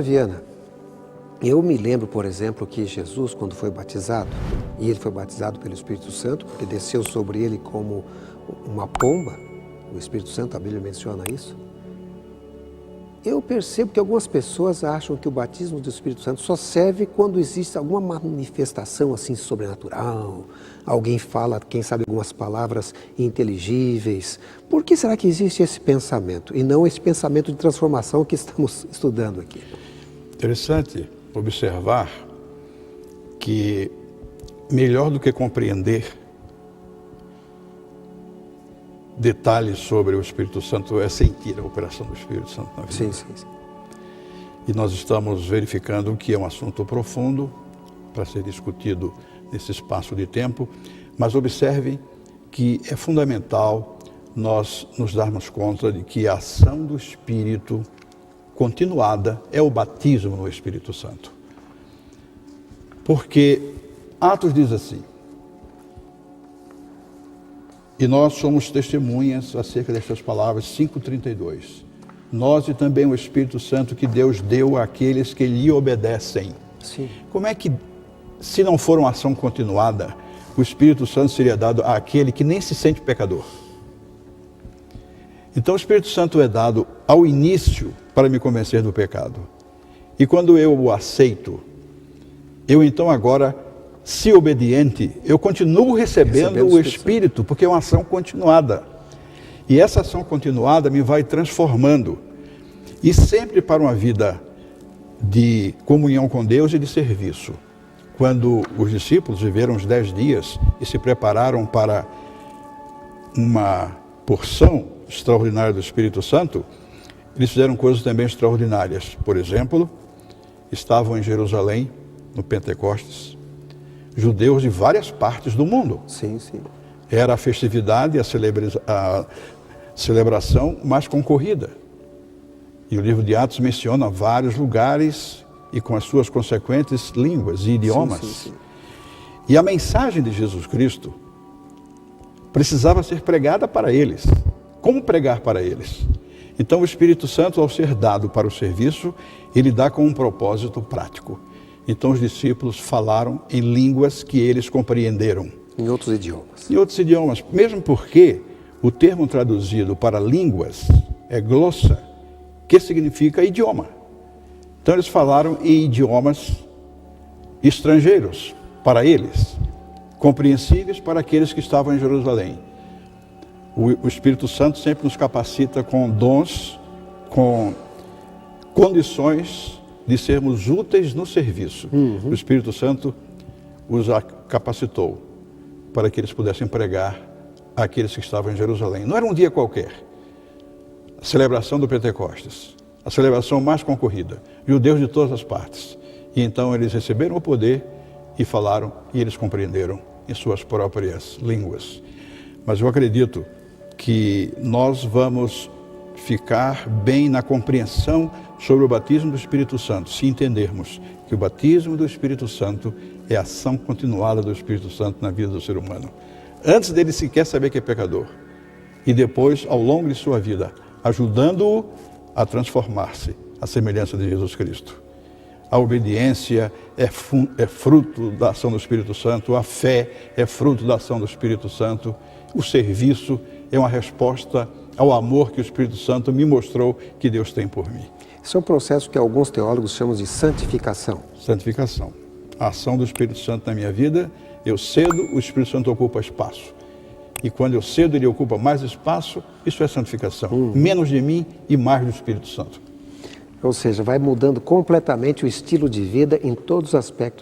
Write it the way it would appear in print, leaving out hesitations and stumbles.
Viana, eu me lembro, por exemplo, que Jesus, quando foi batizado, e ele foi batizado pelo Espírito Santo, porque desceu sobre ele como uma pomba, o Espírito Santo, a Bíblia menciona isso. Eu percebo que algumas pessoas acham que o batismo do Espírito Santo só serve quando existe alguma manifestação assim sobrenatural, alguém fala, quem sabe, algumas palavras inteligíveis. Por que será que existe esse pensamento e não esse pensamento de transformação que estamos estudando aqui? Interessante observar que melhor do que compreender detalhes sobre o Espírito Santo é sentir a operação do Espírito Santo na vida. Sim. E nós estamos verificando que é um assunto profundo para ser discutido nesse espaço de tempo, mas observem que é fundamental nós nos darmos conta de que a ação do Espírito continuada é o batismo no Espírito Santo. Porque Atos diz assim: e nós somos testemunhas acerca destas palavras, 5:32. Nós e também o Espírito Santo que Deus deu àqueles que lhe obedecem. Sim. Como é que, se não for uma ação continuada, o Espírito Santo seria dado àquele que nem se sente pecador? Então o Espírito Santo é dado ao início para me convencer do pecado. E quando eu o aceito, eu então agora, se obediente, eu continuo recebendo o Espírito, porque é uma ação continuada. E essa ação continuada me vai transformando. E sempre para uma vida de comunhão com Deus e de serviço. Quando os discípulos viveram os 10 dias e se prepararam para uma porção extraordinária do Espírito Santo, eles fizeram coisas também extraordinárias. Por exemplo, estavam em Jerusalém, no Pentecostes, judeus de várias partes do mundo. Sim. Era a festividade, a celebração mais concorrida. E o livro de Atos menciona vários lugares e com as suas consequentes línguas e idiomas. Sim. E a mensagem de Jesus Cristo precisava ser pregada para eles. Como pregar para eles? Então o Espírito Santo, ao ser dado para o serviço, ele dá com um propósito prático. Então os discípulos falaram em línguas que eles compreenderam. Em outros idiomas. Em outros idiomas, mesmo porque o termo traduzido para línguas é glossa, que significa idioma. Então eles falaram em idiomas estrangeiros para eles, compreensíveis para aqueles que estavam em Jerusalém. O Espírito Santo sempre nos capacita com dons, com condições de sermos úteis no serviço. O Espírito Santo os capacitou para que eles pudessem pregar àqueles que estavam em Jerusalém. Não era um dia qualquer. A celebração do Pentecostes, a celebração mais concorrida, judeus de todas as partes. E então eles receberam o poder e falaram, e eles compreenderam em suas próprias línguas. Mas eu acredito que nós vamos ficar bem na compreensão sobre o batismo do Espírito Santo, se entendermos que o batismo do Espírito Santo é a ação continuada do Espírito Santo na vida do ser humano. Antes dele sequer saber que é pecador. E depois, ao longo de sua vida, ajudando-o a transformar-se à semelhança de Jesus Cristo. A obediência é fruto da ação do Espírito Santo, a fé é fruto da ação do Espírito Santo, o serviço é uma resposta ao amor que o Espírito Santo me mostrou que Deus tem por mim. Esse é um processo que alguns teólogos chamam de santificação. Santificação. A ação do Espírito Santo na minha vida, eu cedo, o Espírito Santo ocupa espaço. E quando eu cedo, ele ocupa mais espaço, isso é santificação. Menos de mim e mais do Espírito Santo. Ou seja, vai mudando completamente o estilo de vida em todos os aspectos.